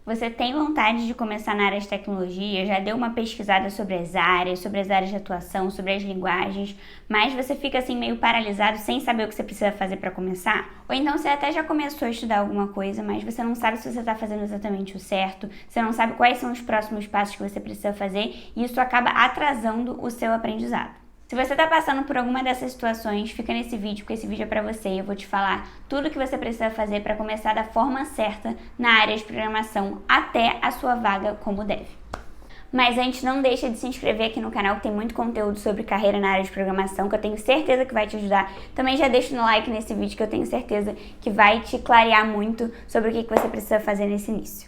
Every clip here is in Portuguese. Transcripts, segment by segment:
Você tem vontade de começar na área de tecnologia, já deu uma pesquisada sobre as áreas de atuação, sobre as linguagens, mas você fica assim meio paralisado sem saber o que você precisa fazer para começar? Ou então você até já começou a estudar alguma coisa, mas você não sabe se você está fazendo exatamente o certo, você não sabe quais são os próximos passos que você precisa fazer e isso acaba atrasando o seu aprendizado. Se você está passando por alguma dessas situações, fica nesse vídeo, porque esse vídeo é para você e eu vou te falar tudo o que você precisa fazer para começar da forma certa na área de programação até a sua vaga como dev. Mas antes, não deixa de se inscrever aqui no canal, que tem muito conteúdo sobre carreira na área de programação, que eu tenho certeza que vai te ajudar. Também já deixa no like nesse vídeo, que eu tenho certeza que vai te clarear muito sobre o que você precisa fazer nesse início.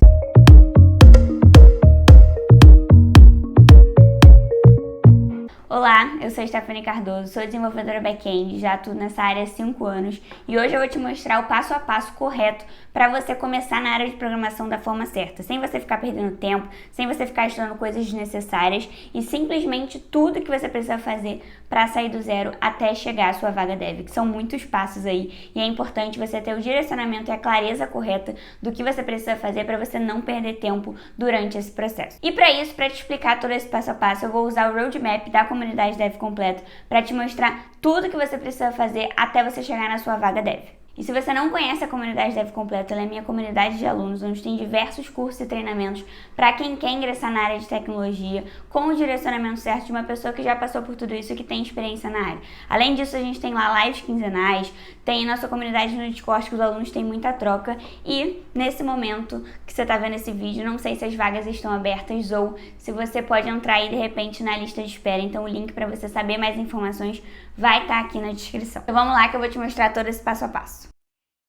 Olá, eu sou a Stephanie Cardoso, sou desenvolvedora back-end, já atuo nessa área há 5 anos e hoje eu vou te mostrar o passo a passo correto para você começar na área de programação da forma certa, sem você ficar perdendo tempo, sem você ficar estudando coisas desnecessárias e simplesmente tudo que você precisa fazer para sair do zero até chegar à sua vaga dev, que são muitos passos aí e é importante você ter o direcionamento e a clareza correta do que você precisa fazer para você não perder tempo durante esse processo. E para isso, para te explicar todo esse passo a passo, eu vou usar o roadmap da comunidade Dev Completo para te mostrar tudo que você precisa fazer até você chegar na sua vaga Dev. E se você não conhece a comunidade Dev Completo, ela é minha comunidade de alunos, onde tem diversos cursos e treinamentos para quem quer ingressar na área de tecnologia, com o direcionamento certo de uma pessoa que já passou por tudo isso e que tem experiência na área. Além disso, a gente tem lá lives quinzenais, tem nossa comunidade no Discord, que os alunos têm muita troca, e nesse momento que você está vendo esse vídeo, não sei se as vagas estão abertas ou se você pode entrar aí de repente na lista de espera, então o link para você saber mais informações vai estar aqui na descrição. Então vamos lá que eu vou te mostrar todo esse passo a passo.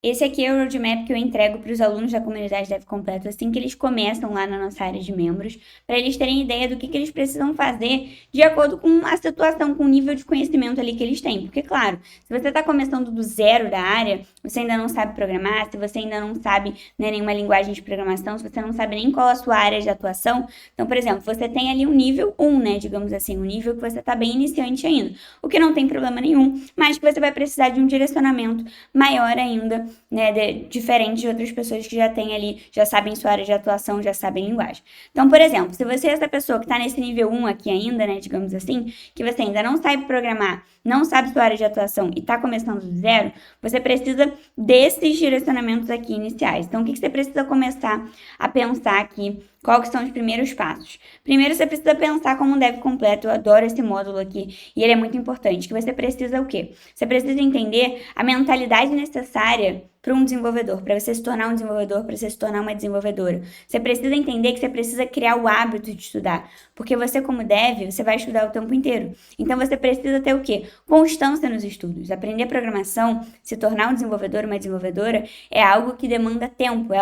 Esse aqui é o roadmap que eu entrego para os alunos da comunidade Dev Completo assim que eles começam lá na nossa área de membros, para eles terem ideia do que eles precisam fazer de acordo com a situação, com o nível de conhecimento ali que eles têm. Porque, claro, se você está começando do zero da área, você ainda não sabe programar, se você ainda não sabe nenhuma linguagem de programação, se você não sabe nem qual a sua área de atuação, então, por exemplo, você tem ali um nível 1, né, digamos assim, um nível que você está bem iniciante ainda, o que não tem problema nenhum, mas que você vai precisar de um direcionamento maior ainda, né, diferente de outras pessoas que já têm ali, já sabem sua área de atuação, já sabem linguagem. Então, por exemplo, se você é essa pessoa que está nesse nível 1 aqui ainda, né, digamos assim, que você ainda não sabe programar, não sabe sua área de atuação e está começando do zero, você precisa desses direcionamentos aqui iniciais. Então, o que você precisa começar a pensar aqui? Quais são os primeiros passos? Primeiro, você precisa pensar como um dev completo. Eu adoro esse módulo aqui e ele é muito importante. Que você precisa o quê? Você precisa entender a mentalidade necessária para um desenvolvedor, para você se tornar um desenvolvedor, para você se tornar uma desenvolvedora. Você precisa entender que você precisa criar o hábito de estudar, porque você como dev, você vai estudar o tempo inteiro. Então você precisa ter o quê? Constância nos estudos. Aprender programação, se tornar um desenvolvedor, uma desenvolvedora, é algo que demanda tempo,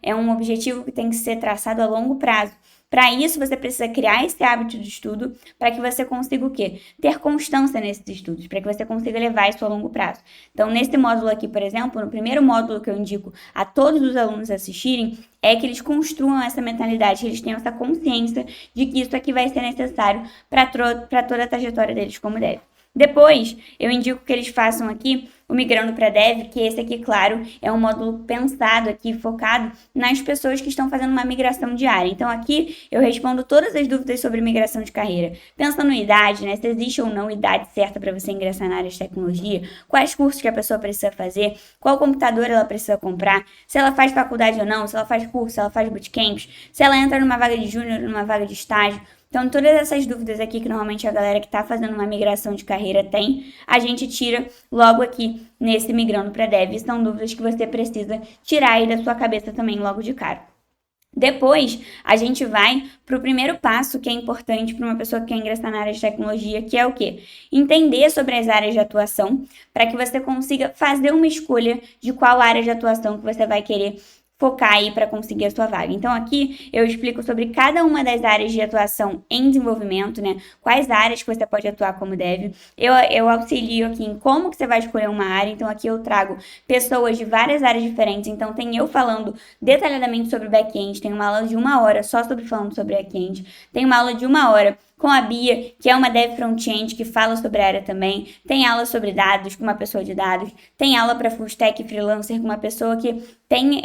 é um objetivo que tem que ser traçado a longo prazo. Para isso, você precisa criar esse hábito de estudo para que você consiga o quê? Ter constância nesses estudos, para que você consiga levar isso a longo prazo. Então, nesse módulo aqui, por exemplo, no primeiro módulo que eu indico a todos os alunos assistirem, é que eles construam essa mentalidade, que eles tenham essa consciência de que isso aqui vai ser necessário para toda a trajetória deles como dev. Depois, eu indico que eles façam aqui o Migrando para Dev, que esse aqui, claro, é um módulo pensado aqui, focado nas pessoas que estão fazendo uma migração diária. Então, aqui eu respondo todas as dúvidas sobre migração de carreira. Pensando em idade, né? Se existe ou não idade certa para você ingressar na área de tecnologia, quais cursos que a pessoa precisa fazer, qual computador ela precisa comprar, se ela faz faculdade ou não, se ela faz curso, se ela faz bootcamps, se ela entra numa vaga de júnior, numa vaga de estágio. Então, todas essas dúvidas aqui que normalmente a galera que está fazendo uma migração de carreira tem, a gente tira logo aqui nesse Migrando para Dev. São dúvidas que você precisa tirar aí da sua cabeça também logo de cara. Depois, a gente vai para o primeiro passo que é importante para uma pessoa que quer ingressar na área de tecnologia, que é o quê? Entender sobre as áreas de atuação, para que você consiga fazer uma escolha de qual área de atuação que você vai querer focar aí para conseguir a sua vaga. Então, aqui eu explico sobre cada uma das áreas de atuação em desenvolvimento, né? Quais áreas que você pode atuar como dev. Eu auxilio aqui em como que você vai escolher uma área. Então, aqui eu trago pessoas de várias áreas diferentes. Então, tem eu falando detalhadamente sobre back-end. Tem uma aula de 1 hora só falando sobre back-end. Tem uma aula de 1 hora com a Bia, que é uma dev front-end que fala sobre a área também. Tem aula sobre dados com uma pessoa de dados. Tem aula para full stack freelancer com uma pessoa que tem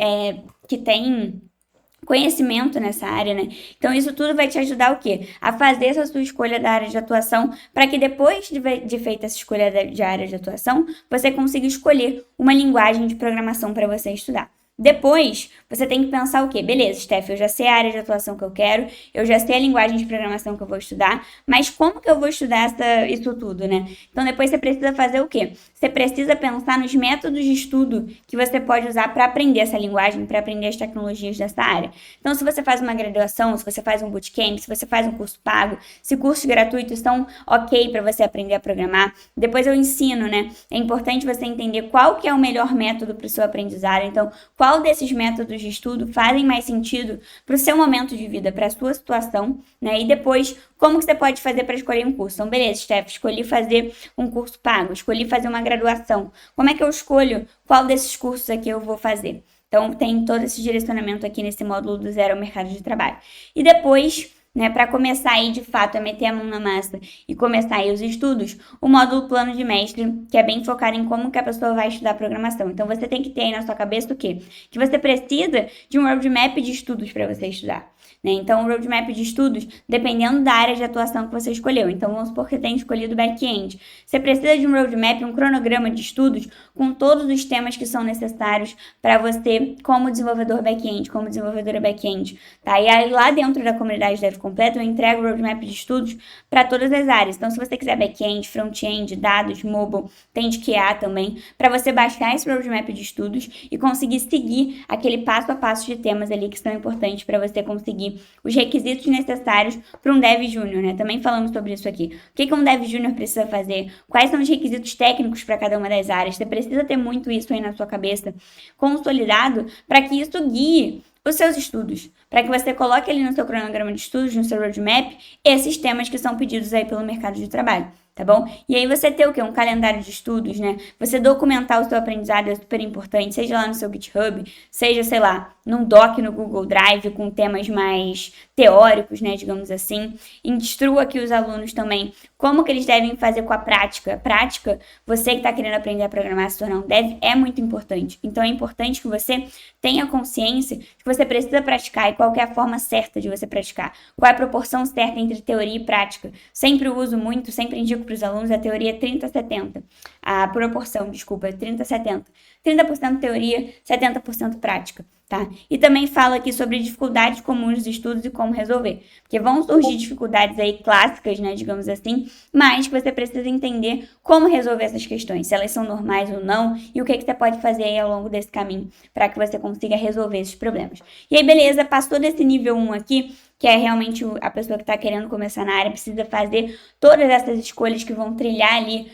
conhecimento nessa área, né? Então, isso tudo vai te ajudar o quê? A fazer essa sua escolha da área de atuação, para que depois de feita essa escolha de área de atuação, você consiga escolher uma linguagem de programação para você estudar. Depois, você tem que pensar o quê? Beleza, Steph, eu já sei a área de atuação que eu quero, eu já sei a linguagem de programação que eu vou estudar, mas como que eu vou estudar isso tudo, né? Então, depois você precisa fazer o quê? Você precisa pensar nos métodos de estudo que você pode usar para aprender essa linguagem, para aprender as tecnologias dessa área. Então, se você faz uma graduação, se você faz um bootcamp, se você faz um curso pago, se cursos gratuitos estão ok para você aprender a programar, depois eu ensino, né? É importante você entender qual que é o melhor método para o seu aprendizado. Então, qual desses métodos de estudo fazem mais sentido para o seu momento de vida, para a sua situação, né? E depois, como que você pode fazer para escolher um curso? Então, beleza, Steph, escolhi fazer um curso pago, escolhi fazer uma graduação. Como é que eu escolho qual desses cursos aqui eu vou fazer? Então, tem todo esse direcionamento aqui nesse módulo do Zero ao Mercado de Trabalho. E depois, né, para começar aí de fato a meter a mão na massa e começar aí os estudos, o módulo Plano de Mestre, que é bem focado em como que a pessoa vai estudar programação. Então, você tem que ter aí na sua cabeça o quê? Que você precisa de um roadmap de estudos para você estudar. Né? Então, o roadmap de estudos, dependendo da área de atuação que você escolheu. Então, vamos supor que você tenha escolhido back-end. Você precisa de um roadmap, um cronograma de estudos com todos os temas que são necessários para você como desenvolvedor back-end, como desenvolvedora back-end. Tá? E aí, lá dentro da comunidade Dev Completo, eu entrego o roadmap de estudos para todas as áreas. Então, se você quiser back-end, front-end, dados, mobile, tem de QA também, para você baixar esse roadmap de estudos e conseguir seguir aquele passo a passo de temas ali que são importantes para você conseguir os requisitos necessários para um Dev Júnior, né? Também falamos sobre isso aqui. O que um Dev Júnior precisa fazer? Quais são os requisitos técnicos para cada uma das áreas? Você precisa ter muito isso aí na sua cabeça consolidado para que isso guie os seus estudos, para que você coloque ali no seu cronograma de estudos, no seu roadmap, esses temas que são pedidos aí pelo mercado de trabalho. Tá bom? E aí você ter o quê? Um calendário de estudos, né? Você documentar o seu aprendizado é super importante, seja lá no seu GitHub, seja, sei lá, num doc no Google Drive com temas mais teóricos, né, digamos assim. Instrua aqui os alunos também como que eles devem fazer com a prática. Prática, você que está querendo aprender a programar, se tornar um dev, é muito importante. Então, é importante que você tenha consciência de que você precisa praticar e qual que é a forma certa de você praticar. Qual é a proporção certa entre teoria e prática. Sempre uso muito, sempre indico para os alunos a teoria 30-70. A proporção, desculpa, 30-70. 30% teoria, 70% prática. Tá? E também fala aqui sobre dificuldades comuns dos estudos e como resolver. Porque vão surgir dificuldades aí clássicas, né, digamos assim, mas que você precisa entender como resolver essas questões, se elas são normais ou não, e o que você pode fazer aí ao longo desse caminho para que você consiga resolver esses problemas. E aí, beleza, passou desse nível 1 aqui, que é realmente a pessoa que está querendo começar na área, precisa fazer todas essas escolhas que vão trilhar ali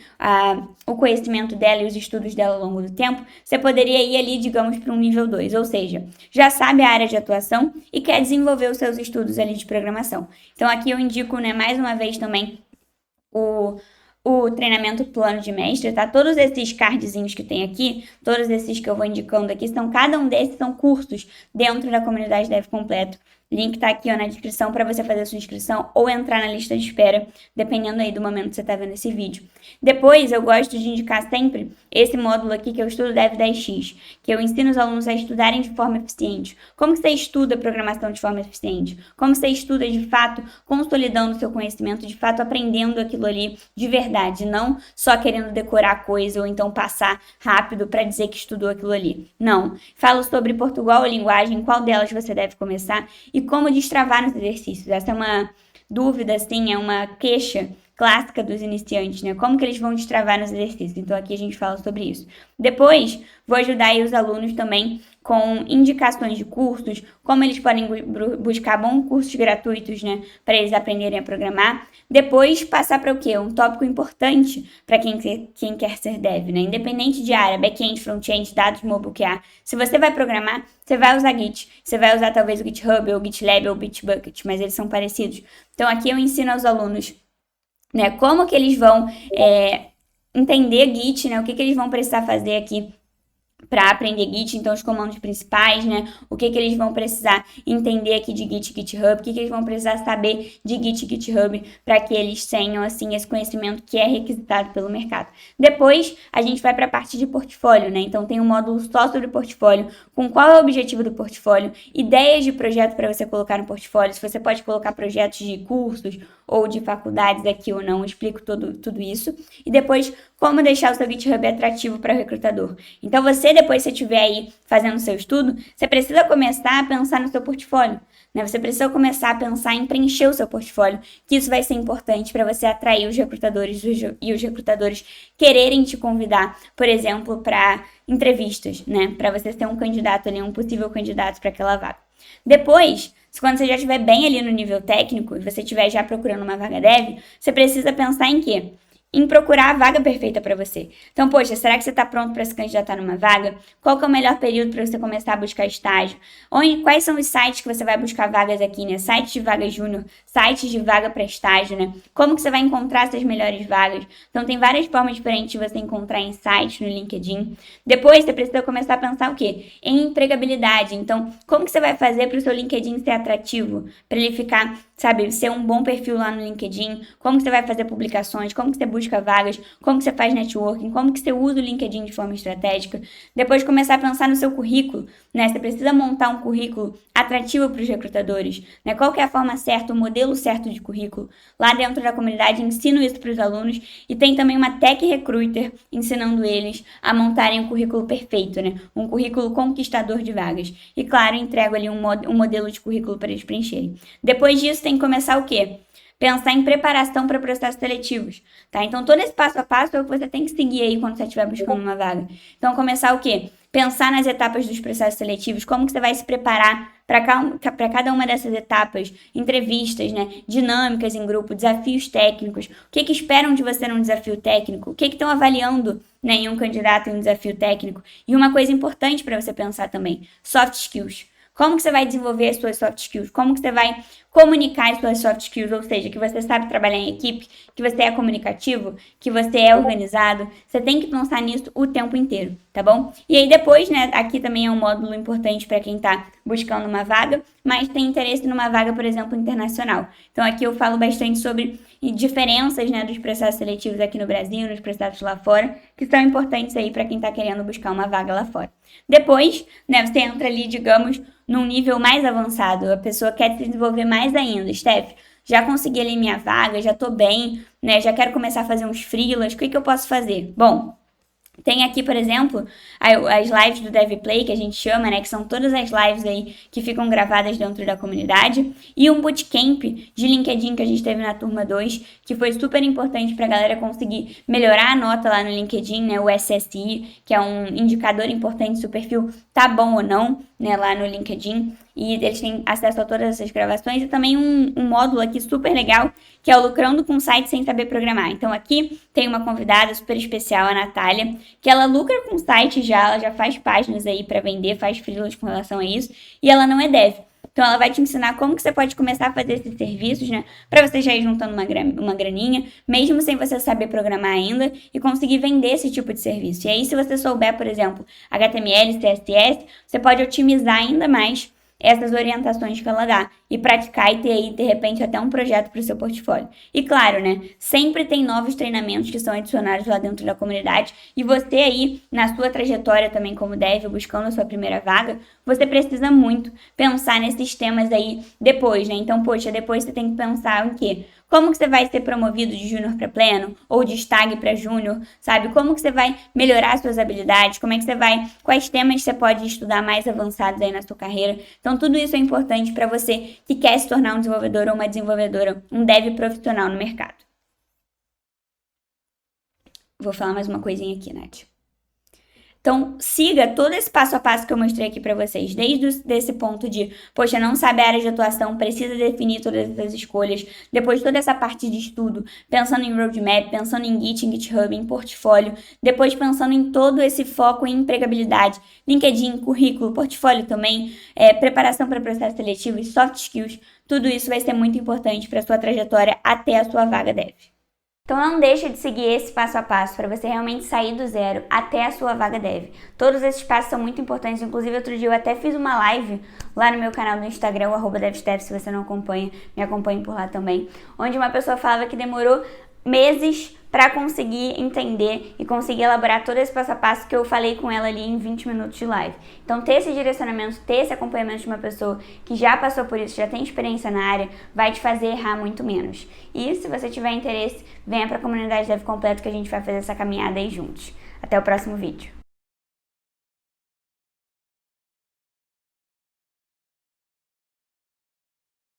o conhecimento dela e os estudos dela ao longo do tempo. Você poderia ir ali, digamos, para um nível 2, ou seja, já sabe a área de atuação e quer desenvolver os seus estudos ali de programação. Então, aqui eu indico, né, mais uma vez também o treinamento plano de mestre, tá? Todos esses cardzinhos que tem aqui, todos esses que eu vou indicando aqui, cada um desses são cursos dentro da comunidade Dev Completo. Link tá aqui, ó, na descrição para você fazer a sua inscrição ou entrar na lista de espera, dependendo aí do momento que você tá vendo esse vídeo. Depois, eu gosto de indicar sempre esse módulo aqui que eu estudo Dev 10x, que eu ensino os alunos a estudarem de forma eficiente. Como que você estuda programação de forma eficiente? Como você estuda, de fato, consolidando o seu conhecimento, de fato, aprendendo aquilo ali de verdade, não só querendo decorar coisa ou então passar rápido para dizer que estudou aquilo ali. Não. Falo sobre Portugal, a linguagem, qual delas você deve começar e como destravar nos exercícios. Essa é uma dúvida, assim, é uma queixa clássica dos iniciantes, né? Como que eles vão destravar nos exercícios? Então, aqui a gente fala sobre isso. Depois, vou ajudar aí os alunos também com indicações de cursos, como eles podem buscar bons cursos gratuitos, né? Para eles aprenderem a programar. Depois, passar para o quê? Um tópico importante para quem quer ser dev, né? Independente de área, back-end, front-end, dados, mobile, QA. Se você vai programar, você vai usar Git. Você vai usar talvez o GitHub, ou GitLab, ou Bitbucket, mas eles são parecidos. Então, aqui eu ensino aos alunos, né, como que eles vão entender Git, né, o que eles vão precisar fazer aqui para aprender Git, então os comandos principais, né? O que eles vão precisar entender aqui de Git, GitHub, o que eles vão precisar saber de Git, GitHub, para que eles tenham, assim, esse conhecimento que é requisitado pelo mercado. Depois, a gente vai para a parte de portfólio, né? Então, tem um módulo só sobre portfólio, com qual é o objetivo do portfólio, ideias de projeto para você colocar no portfólio, se você pode colocar projetos de cursos ou de faculdades aqui ou não, eu explico tudo isso. E depois, como deixar o seu GitHub atrativo para o recrutador. Então, depois que você estiver aí fazendo o seu estudo, você precisa começar a pensar no seu portfólio. Né? Você precisa começar a pensar em preencher o seu portfólio, que isso vai ser importante para você atrair os recrutadores e os recrutadores quererem te convidar, por exemplo, para entrevistas, né? Para você ser um candidato ali, um possível candidato para aquela vaga. Depois, quando você já estiver bem ali no nível técnico e você estiver já procurando uma vaga dev, você precisa pensar em quê? Em procurar a vaga perfeita para você. Então, poxa, será que você está pronto para se candidatar numa vaga? Qual que é o melhor período para você começar a buscar estágio? Quais são os sites que você vai buscar vagas aqui, né? Sites de vaga júnior, sites de vaga para estágio, né? Como que você vai encontrar essas melhores vagas? Então, tem várias formas diferentes de você encontrar em sites no LinkedIn. Depois, você precisa começar a pensar o quê? Em empregabilidade. Então, como que você vai fazer para o seu LinkedIn ser atrativo? Para ele ficar, sabe, ser um bom perfil lá no LinkedIn? Como que você vai fazer publicações? Como que você busca vagas, como que você faz networking, como que você usa o LinkedIn de forma estratégica. Depois começar a pensar no seu currículo, né? Você precisa montar um currículo atrativo para os recrutadores, né? Qual que é a forma certa, o modelo certo de currículo. Lá dentro da comunidade ensino isso para os alunos e tem também uma Tech Recruiter ensinando eles a montarem um currículo perfeito, né? Um currículo conquistador de vagas. E claro, entrego ali um modelo de currículo para eles preencherem. Depois disso tem que começar o quê? Pensar em preparação para processos seletivos, tá? Então, todo esse passo a passo é o que você tem que seguir aí quando você estiver buscando uma vaga. Então, começar o quê? Pensar nas etapas dos processos seletivos, como que você vai se preparar para cada uma dessas etapas, entrevistas, né? Dinâmicas em grupo, desafios técnicos, o que esperam de você num desafio técnico, o que estão avaliando, né, em um candidato em um desafio técnico. E uma coisa importante para você pensar também, soft skills. Como que você vai desenvolver as suas soft skills? Como que você vai comunicar as suas soft skills? Ou seja, que você sabe trabalhar em equipe, que você é comunicativo, que você é organizado. Você tem que pensar nisso o tempo inteiro, tá bom? E aí depois, né, aqui também é um módulo importante para quem está buscando uma vaga, mas tem interesse numa vaga, por exemplo, internacional. Então aqui eu falo bastante sobre diferenças, né, dos processos seletivos aqui no Brasil, nos processos lá fora, que são importantes aí para quem está querendo buscar uma vaga lá fora. Depois, né, você entra ali, digamos, num nível mais avançado. A pessoa quer se desenvolver mais ainda. Steph, já consegui ali minha vaga, já tô bem, né? Já quero começar a fazer uns freelas. O que eu posso fazer? Bom, tem aqui, por exemplo, as lives do DevPlay, que a gente chama, né? Que são todas as lives aí que ficam gravadas dentro da comunidade. E um bootcamp de LinkedIn que a gente teve na turma 2, que foi super importante para a galera conseguir melhorar a nota lá no LinkedIn, né? O SSI, que é um indicador importante se o perfil tá bom ou não, né? Lá no LinkedIn. E eles têm acesso a todas essas gravações e também um módulo aqui super legal, que é o Lucrando com Site Sem Saber Programar. Então aqui tem uma convidada super especial, a Natália, que ela lucra com site já, ela já faz páginas aí para vender, faz freelas com relação a isso, e ela não é dev. Então ela vai te ensinar como que você pode começar a fazer esses serviços, né? Para você já ir juntando uma graninha, mesmo sem você saber programar ainda, e conseguir vender esse tipo de serviço. E aí, se você souber, por exemplo, HTML, CSS, você pode otimizar ainda mais essas orientações que ela dá e praticar e ter aí, de repente, até um projeto para o seu portfólio. E claro, né, sempre tem novos treinamentos que são adicionados lá dentro da comunidade e você aí, na sua trajetória também como dev, buscando a sua primeira vaga, você precisa muito pensar nesses temas aí depois, né? Então, poxa, depois você tem que pensar em quê? Como que você vai ser promovido de júnior para pleno ou de stag para júnior, sabe? Como que você vai melhorar suas habilidades? Como é que você vai, quais temas você pode estudar mais avançados aí na sua carreira? Então, tudo isso é importante para você que quer se tornar um desenvolvedor ou uma desenvolvedora, um dev profissional no mercado. Vou falar mais uma coisinha aqui, Nath. Então, siga todo esse passo a passo que eu mostrei aqui para vocês, desde esse ponto de, poxa, não sabe a área de atuação, precisa definir todas essas escolhas, depois toda essa parte de estudo, pensando em roadmap, pensando em Git, em GitHub, em portfólio, depois pensando em todo esse foco em empregabilidade, LinkedIn, currículo, portfólio também, preparação para processo seletivo e soft skills, tudo isso vai ser muito importante para a sua trajetória até a sua vaga dev. Então não deixa de seguir esse passo a passo para você realmente sair do zero até a sua vaga dev. Todos esses passos são muito importantes, inclusive outro dia eu até fiz uma live lá no meu canal do Instagram, o @devstep, se você não acompanha, me acompanhe por lá também, onde uma pessoa falava que demorou meses para conseguir entender e conseguir elaborar todo esse passo a passo que eu falei com ela ali em 20 minutos de live. Então ter esse direcionamento, ter esse acompanhamento de uma pessoa que já passou por isso, já tem experiência na área, vai te fazer errar muito menos. E se você tiver interesse, venha para a comunidade Dev Completo que a gente vai fazer essa caminhada aí juntos. Até o próximo vídeo.